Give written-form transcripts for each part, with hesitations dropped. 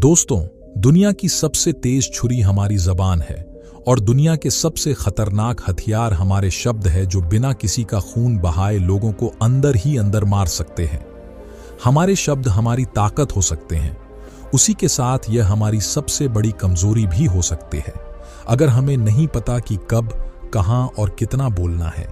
दोस्तों, दुनिया की सबसे तेज छुरी हमारी जबान है और दुनिया के सबसे खतरनाक हथियार हमारे शब्द है जो बिना किसी का खून बहाए लोगों को अंदर ही अंदर मार सकते हैं। हमारे शब्द हमारी ताकत हो सकते हैं, उसी के साथ यह हमारी सबसे बड़ी कमजोरी भी हो सकते हैं अगर हमें नहीं पता कि कब, कहां और कितना बोलना है।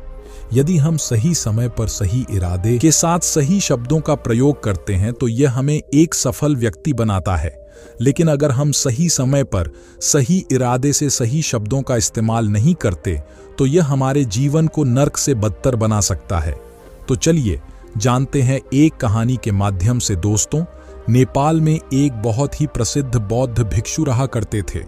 यदि हम सही समय पर सही इरादे के साथ सही शब्दों का प्रयोग करते हैं तो यह हमें एक सफल व्यक्ति बनाता है, लेकिन अगर हम सही समय पर सही इरादे से सही शब्दों का इस्तेमाल नहीं करते तो यह हमारे जीवन को नर्क से बदतर बना सकता है। तो चलिए जानते हैं एक कहानी के माध्यम से। दोस्तों, नेपाल में एक बहुत ही प्रसिद्ध बौद्ध भिक्षु रहा करते थे।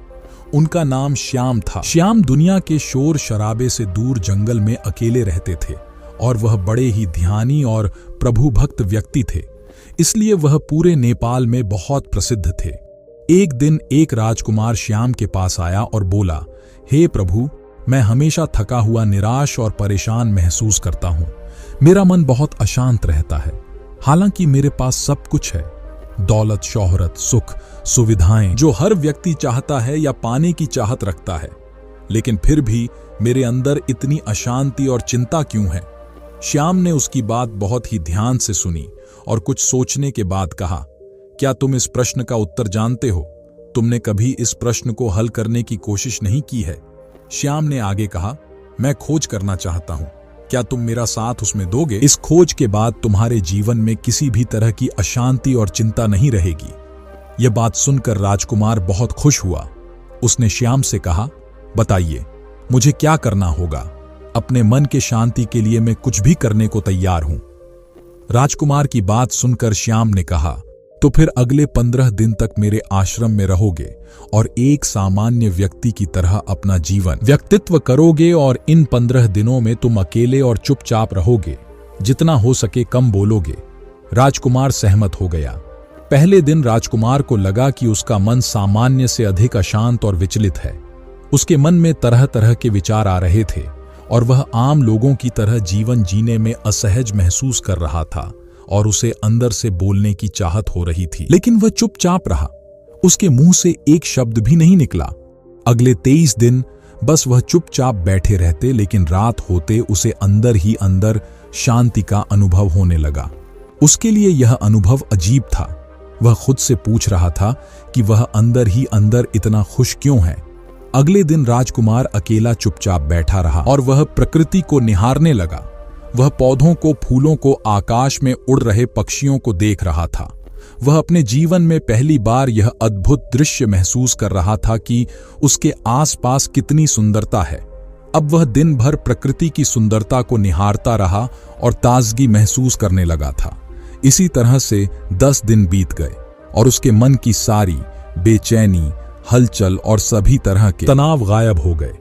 उनका नाम श्याम था। श्याम दुनिया के शोर शराबे से दूर जंगल में अकेले रहते थे और वह बड़े ही ध्यानी और प्रभु भक्त व्यक्ति थे, इसलिए वह पूरे नेपाल में बहुत प्रसिद्ध थे। एक दिन एक राजकुमार श्याम के पास आया और बोला, हे प्रभु, मैं हमेशा थका हुआ, निराश और परेशान महसूस करता हूँ। मेरा मन बहुत अशांत रहता है। हालांकि मेरे पास सब कुछ है, दौलत, शोहरत, सुख, सुविधाएं जो हर व्यक्ति चाहता है या पाने की चाहत रखता है, लेकिन फिर भी मेरे अंदर इतनी अशांति और चिंता क्यों है? श्याम ने उसकी बात बहुत ही ध्यान से सुनी और कुछ सोचने के बाद कहा, क्या तुम इस प्रश्न का उत्तर जानते हो? तुमने कभी इस प्रश्न को हल करने की कोशिश नहीं की है? श्याम ने आगे कहा, मैं खोज करना चाहता हूं, क्या तुम मेरा साथ उसमें दोगे? इस खोज के बाद तुम्हारे जीवन में किसी भी तरह की अशांति और चिंता नहीं रहेगी। यह बात सुनकर राजकुमार बहुत खुश हुआ। उसने श्याम से कहा, बताइए, मुझे क्या करना होगा? अपने मन के शांति के लिए मैं कुछ भी करने को तैयार हूं। राजकुमार की बात सुनकर श्याम ने कहा, तो फिर अगले 15 दिन तक मेरे आश्रम में रहोगे और एक सामान्य व्यक्ति की तरह अपना जीवन व्यक्तित्व करोगे और इन 15 दिनों में तुम अकेले और चुपचाप रहोगे, जितना हो सके कम बोलोगे। राजकुमार सहमत हो गया। पहले दिन राजकुमार को लगा कि उसका मन सामान्य से अधिक अशांत और विचलित है। उसके मन में तरह तरह के विचार आ रहे थे और वह आम लोगों की तरह जीवन जीने में असहज महसूस कर रहा था और उसे अंदर से बोलने की चाहत हो रही थी, लेकिन वह चुपचाप रहा। उसके मुंह से एक शब्द भी नहीं निकला। अगले 23 दिन बस वह चुपचाप बैठे रहते, लेकिन रात होते उसे अंदर ही अंदर शांति का अनुभव होने लगा। उसके लिए यह अनुभव अजीब था। वह खुद से पूछ रहा था कि वह अंदर ही अंदर इतना खुश क्यों है। अगले दिन राजकुमार अकेला चुपचाप बैठा रहा और वह प्रकृति को निहारने लगा। वह पौधों को, फूलों को, आकाश में उड़ रहे पक्षियों को देख रहा था। वह अपने जीवन में पहली बार यह अद्भुत दृश्य महसूस कर रहा था कि उसके आसपास कितनी सुंदरता है। अब वह दिन भर प्रकृति की सुंदरता को निहारता रहा और ताजगी महसूस करने लगा था। इसी तरह से 10 दिन बीत गए और उसके मन की सारी बेचैनी, हलचल और सभी तरह के तनाव गायब हो गए।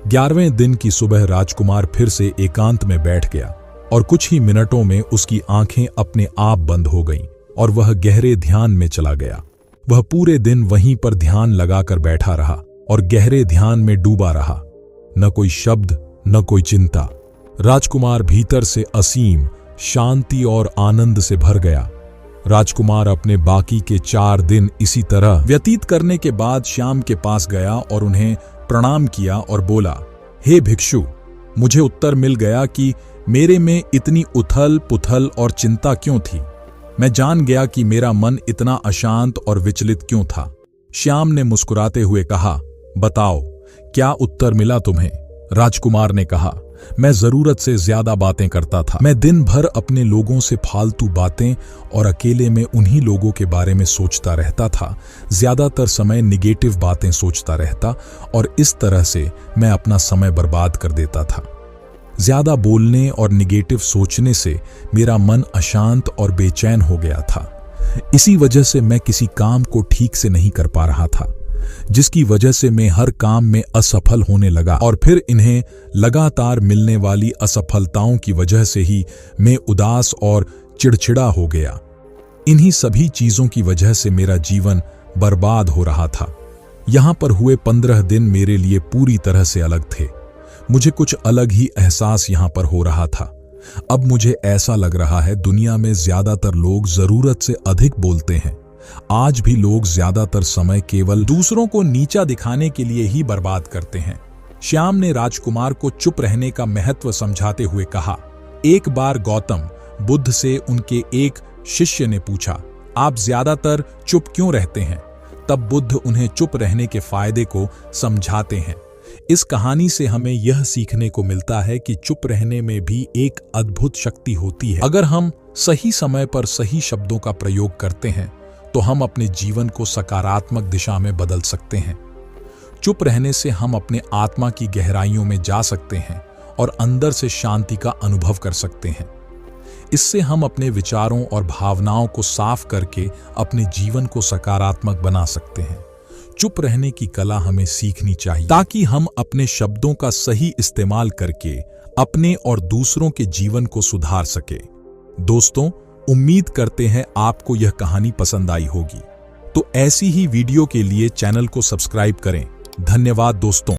11वें दिन की सुबह राजकुमार फिर से एकांत में बैठ गया और कुछ ही मिनटों में उसकी आंखें अपने आप बंद हो गईं और वह गहरे ध्यान में चला गया। वह पूरे दिन वहीं पर ध्यान लगाकर बैठा रहा और गहरे ध्यान में डूबा रहा। न कोई शब्द, न कोई चिंता। राजकुमार भीतर से असीम शांति और आनंद से भर गया। राजकुमार अपने बाकी के 4 दिन इसी तरह व्यतीत करने के बाद श्याम के पास गया और उन्हें प्रणाम किया और बोला, हे भिक्षु, मुझे उत्तर मिल गया कि मेरे में इतनी उथल पुथल और चिंता क्यों थी। मैं जान गया कि मेरा मन इतना अशांत और विचलित क्यों था। श्याम ने मुस्कुराते हुए कहा, बताओ, क्या उत्तर मिला तुम्हें? राजकुमार ने कहा, मैं जरूरत से ज्यादा बातें करता था। मैं दिन भर अपने लोगों से फालतू बातें और अकेले में उन्हीं लोगों के बारे में सोचता रहता था। ज्यादातर समय निगेटिव बातें सोचता रहता और इस तरह से मैं अपना समय बर्बाद कर देता था। ज्यादा बोलने और निगेटिव सोचने से मेरा मन अशांत और बेचैन हो गया था। इसी वजह से मैं किसी काम को ठीक से नहीं कर पा रहा था, जिसकी वजह से मैं हर काम में असफल होने लगा और फिर इन्हें लगातार मिलने वाली असफलताओं की वजह से ही मैं उदास और चिड़चिड़ा हो गया। इन्हीं सभी चीजों की वजह से मेरा जीवन बर्बाद हो रहा था। यहां पर हुए 15 दिन मेरे लिए पूरी तरह से अलग थे। मुझे कुछ अलग ही एहसास यहां पर हो रहा था। अब मुझे ऐसा लग रहा है दुनिया में ज्यादातर लोग जरूरत से अधिक बोलते हैं, आज भी लोग ज्यादातर समय केवल दूसरों को नीचा दिखाने के लिए ही बर्बाद करते हैं। श्याम ने राजकुमार को चुप रहने का महत्व समझाते हुए कहा, एक बार गौतम बुद्ध से उनके एक शिष्य ने पूछा, आप ज्यादातर चुप क्यों रहते हैं? तब बुद्ध उन्हें चुप रहने के फायदे को समझाते हैं। इस कहानी से हमें यह सीखने को मिलता है कि चुप रहने में भी एक अद्भुत शक्ति होती है। अगर हम सही समय पर सही शब्दों का प्रयोग करते हैं तो हम अपने जीवन को सकारात्मक दिशा में बदल सकते हैं। चुप रहने से हम अपने आत्मा की गहराइयों में जा सकते हैं और अंदर से शांति का अनुभव कर सकते हैं। इससे हम अपने विचारों और भावनाओं को साफ करके अपने जीवन को सकारात्मक बना सकते हैं। चुप रहने की कला हमें सीखनी चाहिए ताकि हम अपने शब्दों का सही इस्तेमाल करके अपने और दूसरों के जीवन को सुधार सके। दोस्तों, उम्मीद करते हैं आपको यह कहानी पसंद आई होगी। तो ऐसी ही वीडियो के लिए चैनल को सब्सक्राइब करें। धन्यवाद दोस्तों।